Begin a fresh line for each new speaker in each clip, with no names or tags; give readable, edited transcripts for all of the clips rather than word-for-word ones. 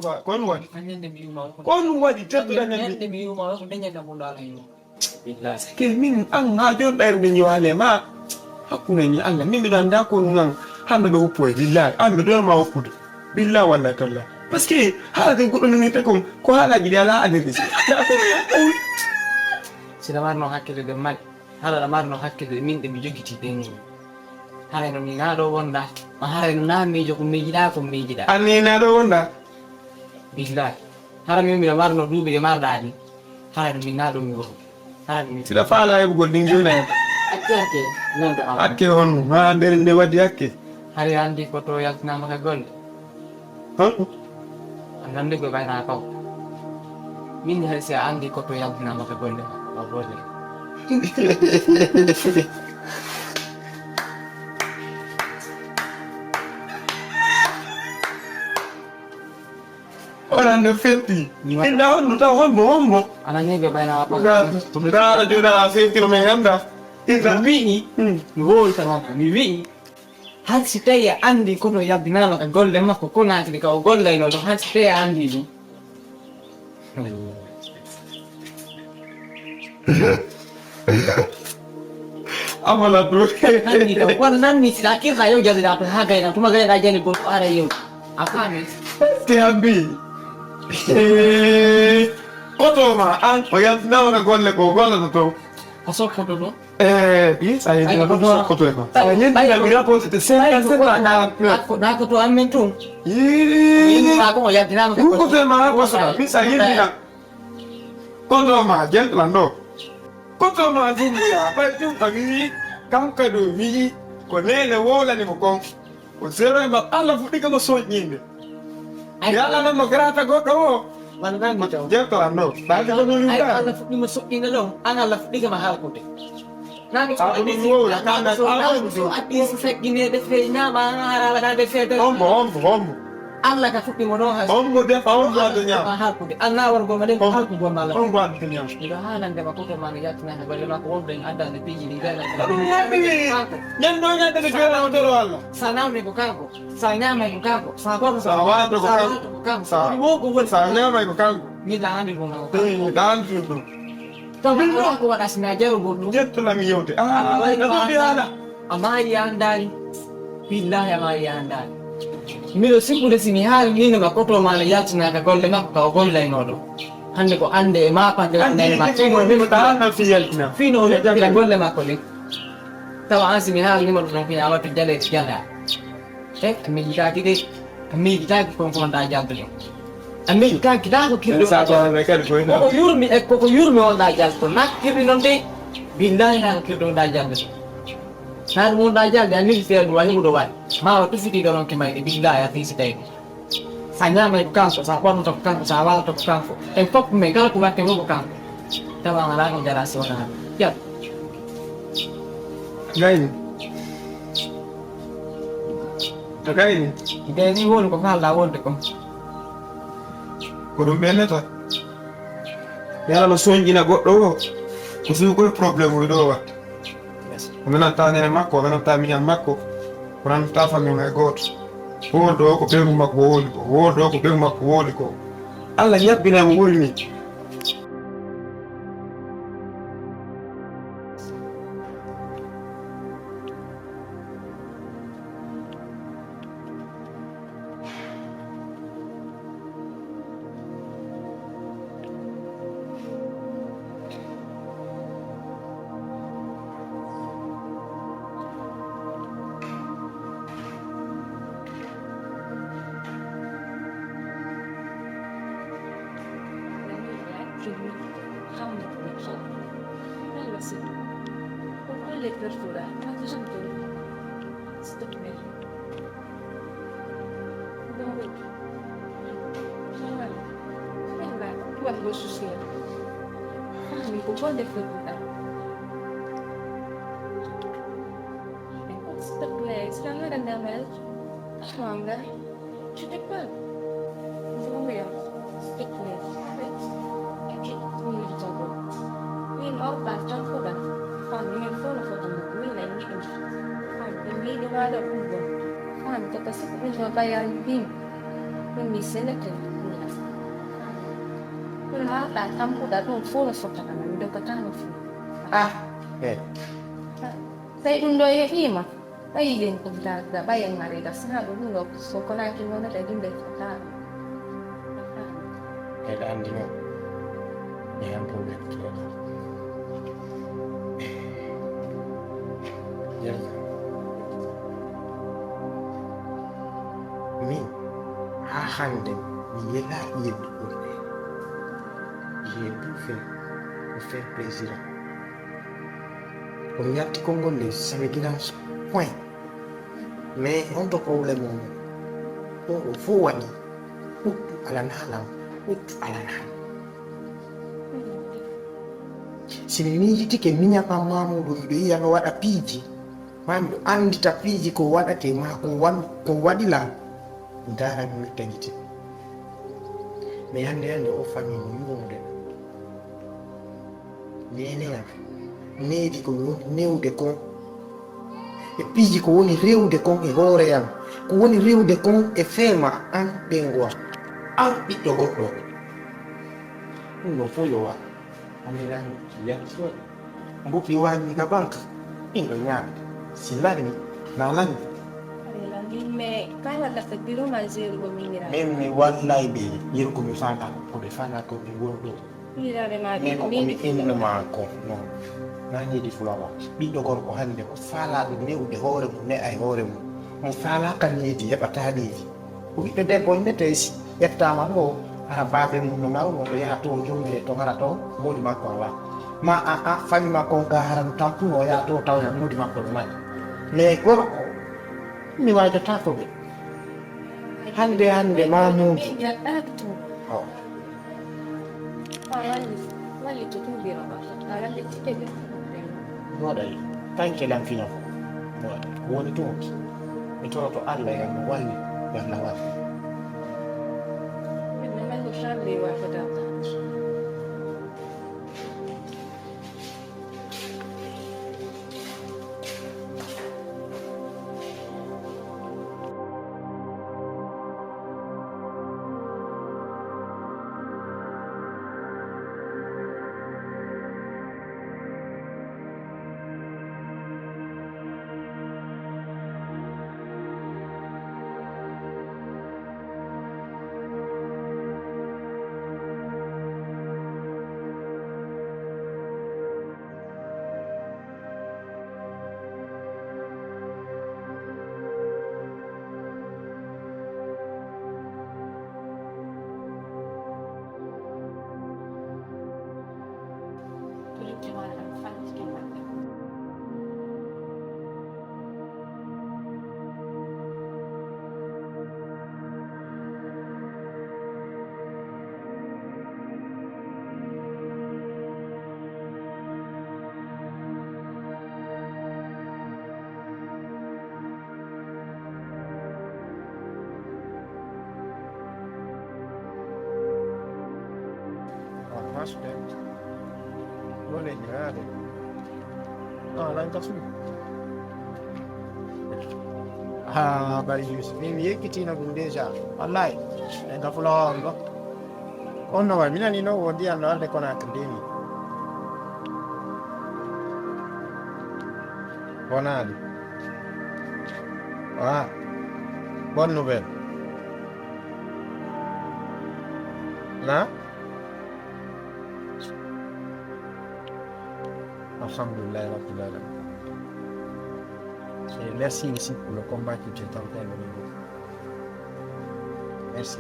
kon wadi tetuda nyande
mi mo ko denya na bunda la yo billahi
ke min an ha jon ber min yale ma hakuna ni Allah min dan da ko nan hande do po billahi an do ma o kudu billahi wallahi talla parce que hala de ko ni te ko hala gidi ala ade
sila marno hakkede de mal hala marno hakkede min de mi jogiti dengi hala no mi ngado wonda ma hala no na mi jogo mi jida ko mi jida
ani na do wonda
billahi hala mi marno dubi de mardani hala no mi ngado mi go hala mi
sila fala e bugol ding jona
akke non do
akke on ha der de wadi akke
hari andi ko to yak na maka gol anande go bayna ko min har se andi ko to yak na maka gol ba gol
ora no fenti ina on ta hombo
anane go bayna ko
tumira jona fenti no me anda
ina vini mi volta ma mi vini har sitaya andi ko to yak na maka gol le makko ko na ti ka gol le no har sitaya andi ni
amala tu
nanti to wannan ni sila ke kayo jadi dapat harga yang cuma gaya aja nih bos ada yuk apa nih
tiambi koto ma an oya na ona golle ko golle to
asal foto lo
bi saya ni koto ma ni na mira po te se na
aku tuh amin tuh
ini
aku mau lihat dinam
koto ma ko sa bi saya ni na koto ma gen lando koto ma din ya pa tu tagi kam ka do mi ko lele wola ni mo kon ko zero ma alla futi ka mo so nyinde ya la no grata go do
mana kan macam
Jatuh ando, tadi aku dulu
ay
kan.
alaf ni masuk ini loh ang alaf di ka mahal ko deh nani
Ako dulu, nakana
so at least sa gini de fe na mga na de fe
Hombo.
Allah ka fuki mo no has
Hombo dia hombo adunya.
mahal ko deh ang nawar ko mali mahal ko gua malam
Hombo adunya.
Ilahanan da makuto mangyayat na bali na ko ordeng ada ni pigi ni dala.
Yan no yan tadi kaya na dolo Allah.
Sana me ko kanko. Sana me ko kanko. Sa ko
Sa wato ko
kanko.
Sa
Mo ko wala.
sa nema ko kan.
Ni dangan ko na.
Dan tu.
Tapi ko wala sinaja ro bulu.
Jetu lang yote. Nado dia.
Amai andali. Billahi amai andali. Milo siku de sini hal ni na makuto mangyayat na ka golle na ka golle inodo. Hande ko ande mapa de ande ma
Cimo mimo tahan na fiyal na.
fino le da golle ma koli tawa asimi ha ni mo no fi ala to jale tiala mi ga ti de mi ga ko da jabbe mi ga kita ko kiro
Sa ko mereka ko ina.
ko yurmi e ko yurmi on da jabbe nak kiri non de billahi na kiro da jabbe har mo da jabbe ni fi do wani do wai ma to fi do non ke mai billahi ati sitai Sanya may kanso sa kwano to kanso sa wala to kanso. E pop me kala ko mate mo kanso. Tawa ngala ko jara so na. Ya,
Gaini. Gaini.
de ni won ko kala won de ko.
Ko bene to. Yala no sonji na goddo ko. Ko su ko problem do wa.
Yes.
Ngana ta ne makko, ngana ta mi makko. Kuran ta fa mi ngai Wodo ko be makko woli ko. Wodo ko be makko woli ko. Allah yabbina mo wulni.
Không được nhập số đây là sự không có liệt vật phụ đã nó cứ trong tôi stop me đâu được không là tuan bos sosial kami po po liệt vật phụ đã stop me sekarang ada namanya Mangga cukup pak không ya stop me Min orbak trong cô bạn còn những phố là phụ nữ của mình lại những còn mình đi qua đâu cũng được còn cho ta sẽ cũng cho bay ăn pin mình sẽ là cái Kuna da tampu da don fo so ta kana ndo patano fu. Sai dun do ye hima. Bai yin kun da bayan mare da suna do no so kona kin wona da din da ta.
Andi no. Yang problem tu. Yes. Mi hahande mi yela yedu urde. Yedu fait plaisir. On y a petit congolais, ça veut dire point. Mais on a problème. On faut wani. Alanhala. Alanhala. Sinini tike minya kama mamu do ya no wada piji. Mando andi ta piji ko wada te ma ko wadila. Ndara mi tengiti. Me yande o family ngode. Nene ya. Nedi ko neude ko. E piji ko woni rewde ko e hore yam. Ko woni rewde ko e fema an bengwa. An bitto goddo. No foyo wa. Amira ya so mbupi wani ka bank ingo nya silani na lani
Me kala da sabiro ma zero go minira.
mimi wallahi be yirko mi fata ko be fana ko be wordo
Mira de ma
mi ko mi inna ma ko no nani di fulawa biddo gorko hande ko fala do newde hoore mum ne ay hoore mum mo fala kan yidi hebata diji ko biddo debbo netesi yettama do baabe mum no maw mo yaha to jombe to ngara to modi makko wa ma fami makko ga haram tampu o ya to taw modi makko mai mais gorko mi wajata tako be hande ma mum
ya aktu.
oh
Wali to biro ba. Ala de tike.
nodai tanke lan fina ko woni to mi to Allah ya mo wali wala wa
Me shabe wa fada.
student boleh nyare lain kasu bari Yusuf mimi yekiti na bundeja wallahi enda fulongo ono wa mina nino wodi ando ande kona akademi bonali bonne nouvelle là. Alhamdulillah Rabbil Alamin. Et merci aussi pour le combat que tu es en train de mener. Merci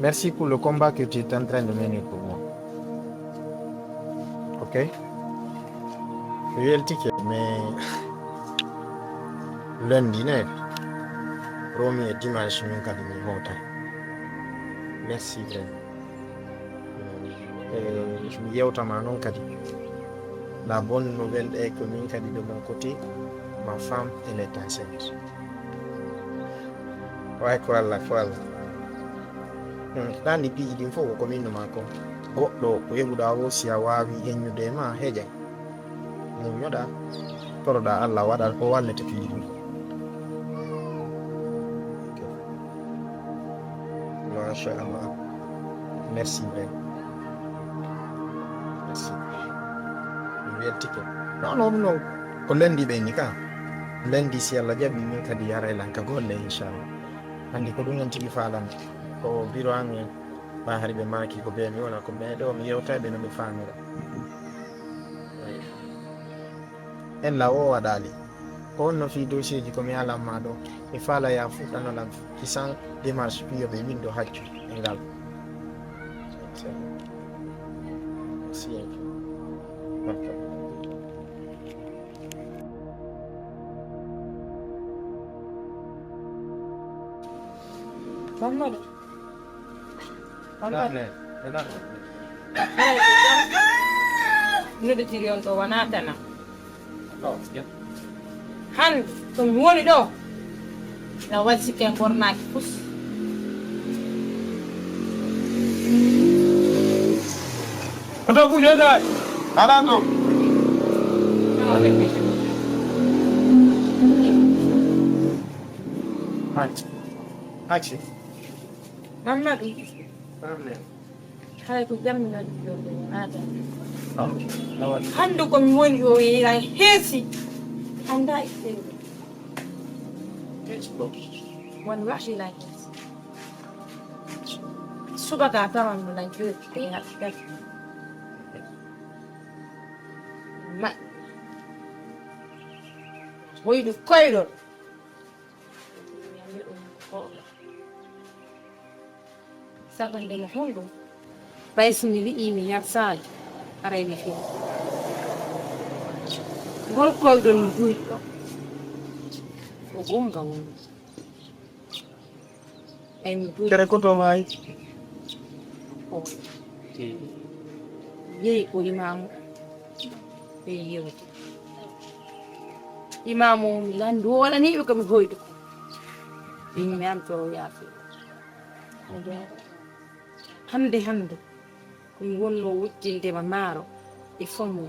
merci pour le combat que tu es en train de mener pour moi. Ok? J'ai eu le ticket, mais lundi, Romy et dimanche, je vais me merci vraiment. Je me dis autrement kadi. La bonne nouvelle est que min kadi de mon côté, ma femme elle est enceinte. Ouais quoi la fois. Dani bi din fo ko min ma ko. Goddo ko yebuda wo si awawi enyude ma heje. Mo nyoda toroda Allah wada ko wallete fi dum.
Machallah. Merci vraiment. Merci. Non. Ko lendi ɓe ni ka lendi si Allah jaɓi min kadi yara e lanka golle inchallah andi ko ɗum en tigi falan ko biro an en ma hari ɓe maki ko ɓe mi wona ko ɓeɗo mi yewtaɓe no ɓe famira en la o waɗali ko wonno fi dossier ji komi alanma ɗo mi faala ya fuɗɗanolam kisan démarche piyoɓe min ɗo haccu e ngal
Muhammad. Ini da tiriyon to wana tana. Han to mi woni do. Na wasi ken korna pus.
Kata punya dah. Ada tu.
Action.
Muhammad. Hai ku jam na do ada. Hando ko mi woni o ira hesi. Anda ite. One rush like this. Suba ka ta man like good thing at that. Ma. Woi du koiro. Saban de hondo. Paesi nili imi ya sai. Ara ni fi. Gol ko do ni ko. O gonga won.
Tere ko to mai
Ye ko imam. Ye imamu milan do wala ni ko mi hoydo. Imi am to ya fi. Hande ko wonno wuttinde ma maaro e fomo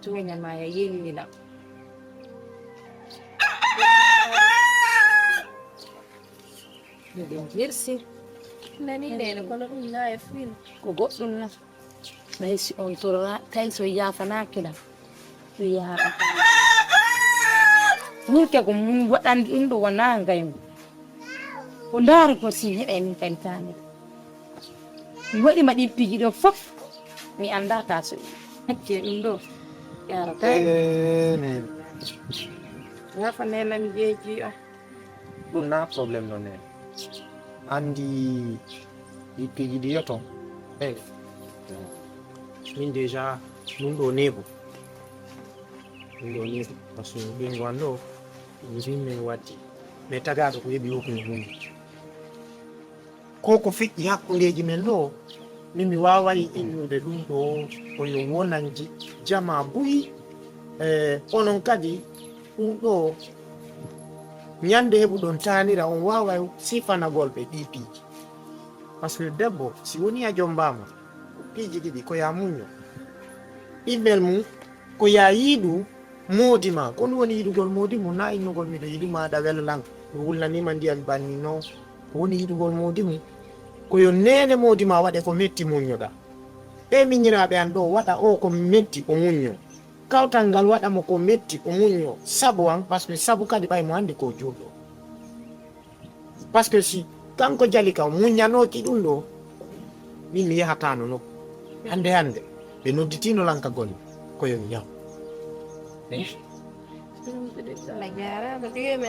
toña ma ya yellila merci nani de ko no na e fin ko goddum na may si on torra tay so yafana kila so yaha ni ke ko mun wadandi indo wana ngaymo ko ndaari ko si heɓe min tantani mi waɗi ma ɗi piji ɗo fof mi annda taso hakke ɗum ɗo yarata yafa nena mi jeeji o
ɗum na probléme no nen andi ɗi piji ɗi yoton min déjà ɗum ɗo neebo par ce que ɓingo an ɗo min waddi mais tagaɗo ko heɓi hokkude mum ko feƴƴi hakkundeji men ɗo min mi wawayi innude ɗum ɗo koyo wonanji jama buyi onon kadi ɗum ɗo ñande heɓuɗon tanira on waway sifanagol ɓe ɗi piiji par ce que debbo si woni a jombama piiji ɗiɗi ko ya muño ɓiɓɓel mum ko ya yiiɗu moodi ma ko ɗum woni yiɗugol moodi mum na innugol miɗo yiɗi maɗa wellan mi wulnanima ndiyam banni non ko woni yiɗugol moodi mum koyo nene moodi ma waɗe ko metti muñoɗa ɓe miñiraɓe an ɗo waɗa o ko metti o muño kawtal ngal waɗamo ko metti o muño sabu an par ce que sabu kadi ɓay mo andi ko juɗɗo par ce que si kanko jali kam muñanoki ɗum ɗo min mi yahatano nokku hande ɓe nodditino lanka golle koyo mi yaw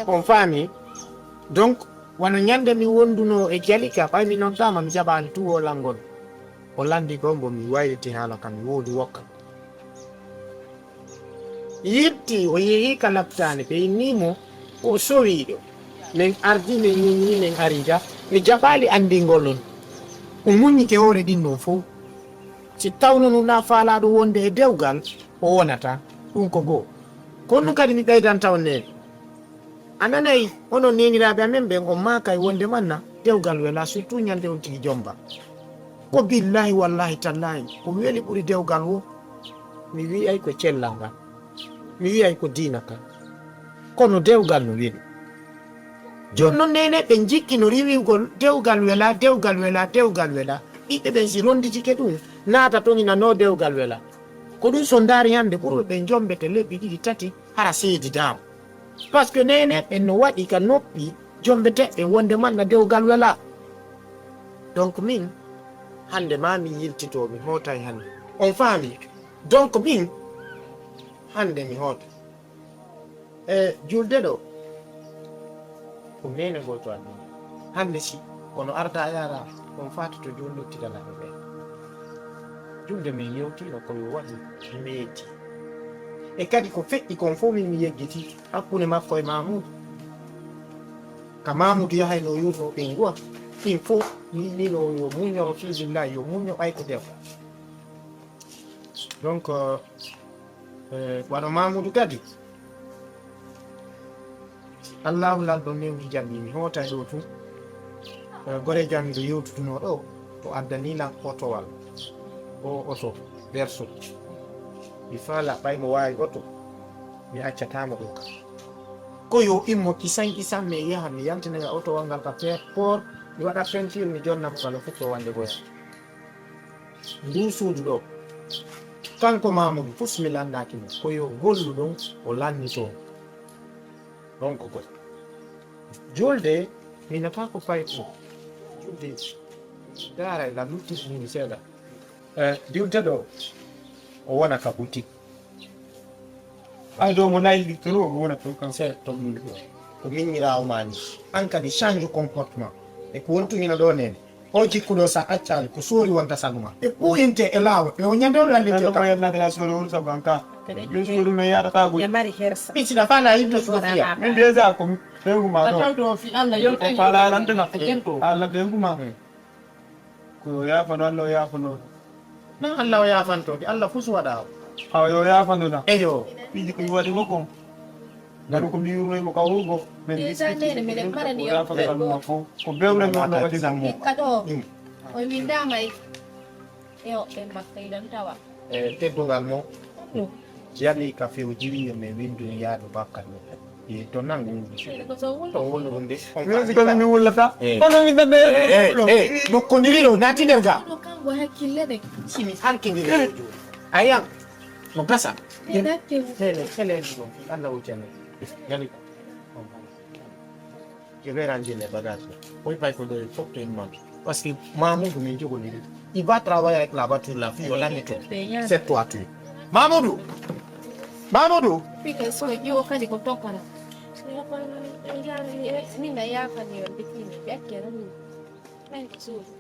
on faami donc wano ñande mi wonduno e jalika ɓaymi noon tama mi jaɓani tuwo langol o landi ko mbo mi wayliti haala kam mi woodi wokka yetti o yeehi ka laftane ɓe innimo ko sowiɗo min ardi min ñiñi min arida mi jaɓali andingol on o muñike hoore ɗin ɗon fof si tawno num na faalaɗo wonde e dewgal o wonata ɗum ko goo kono kadi mi ɓeydan taw nene a nanayi onon neniraɓe amen ɓen on maka e wonde manna dewgal wela surtout ñande on tigi jomba ko billahi wallahi tallahi ko weli ɓuuri dewgal wo mi wiyay ko cellal ngal mi wiyay ko diina kan kono dewgal no weli jonnon nene ɓe jikkino riwigol dewgal wela ɓiɓɓe ɓen si ronditike ɗum naata toñina no dewgal wela ko ɗum so ndaari hannde ɓurɓe ɓen jombete lebbi ɗiɗi tati hara seedidama par ce que nene ɓen no waɗi ka noppi jombeteɓe wonde manna dewgal wela donc min hande ma mi yiltito mi hootay hande on faami donc min hande mi hoota julde ɗo ko nene goto an hande si kono arda yara on fatoto jollottitanaɓe ɓe julde min yewtino koyo waɗi meeti e kadi ko feƴƴi kon fof min mi yeggiti hakkunde makko e mamoudou ka mamoudou yahay no yurno ɓen guwa ɗin fof yinɗino yo muñoro fisillahi yo muño ɓayko defa donc waɗo mamoudou kadi allahu lalɗo newdi jammi mi hoota ɗo tun gore jam nde yewtutuno ɗo to addanilan otowal o oto verso mi faala ɓaymo wawi oto mi accatamo ɗum ko yo immo kisan mi yaha mi yaltinaga otowal ngal ka port mi waɗa peinture mi jonnamo kala fof to wande goya ndu suudu ɗo kanko mamoudou pus mi landakimo koyo gollu ɗon o lannito ɗon ko goy julde mi nata ko fay ko julde dara la luttisnimi seeɗa julde ɗo o wona ka boutique
ay ɗo mo nayi littoro o wona to kan
se to ko miñirawo mani an kadi change comportement e ko wontugina ɗo nene o jikkuɗo sa accani ko suuri wonta saguma e ɓuyinte e laawa e o ñandeɗo lallito
ko yernatela soro wol sabu an ka min suudu mi yaɗata go
ya mari hersa
ɓiccina fana yimɓe sofiya
min déjà ko ɓenguma ɗo
Atau fi Allah yo
fala lantena
Ego.
allah ɓenguma ko yafano allah o yafano
nan allah o yafantode allah fus waɗa o
awa yo yafanoɗa
eyo
ɓiiji ko waɗi go kon gaɗu ko mbiyunoymo ka hugo min yafanoɗa fof ko bewre mi wonno waɗi tan mo
Kado, o windamay e hoɓɓe makko iɗon tawa
teddugal mo yaɗi ka few jiri mi windu yaadu bakkat mo e to nan
ko so
to wonrude
min sikono mi wullata kono mi dande
nokkodiriɗo naati nder ga
ɗo kanko hakkille ɗe
simi hankidiri ayam no gasa
ɗakke
heleɗi ɗo allah wuccane yani ke werandine bagage oy pay ko ɗo fof to en man par ce que mamoudou min jogoniri il va travailler avec la voiture la fille o lannito cette voiture mamoudou
fika so ƴiwo kadi ko tokkata min a yafani on bitini ɓe akkere min ɓen ko suudu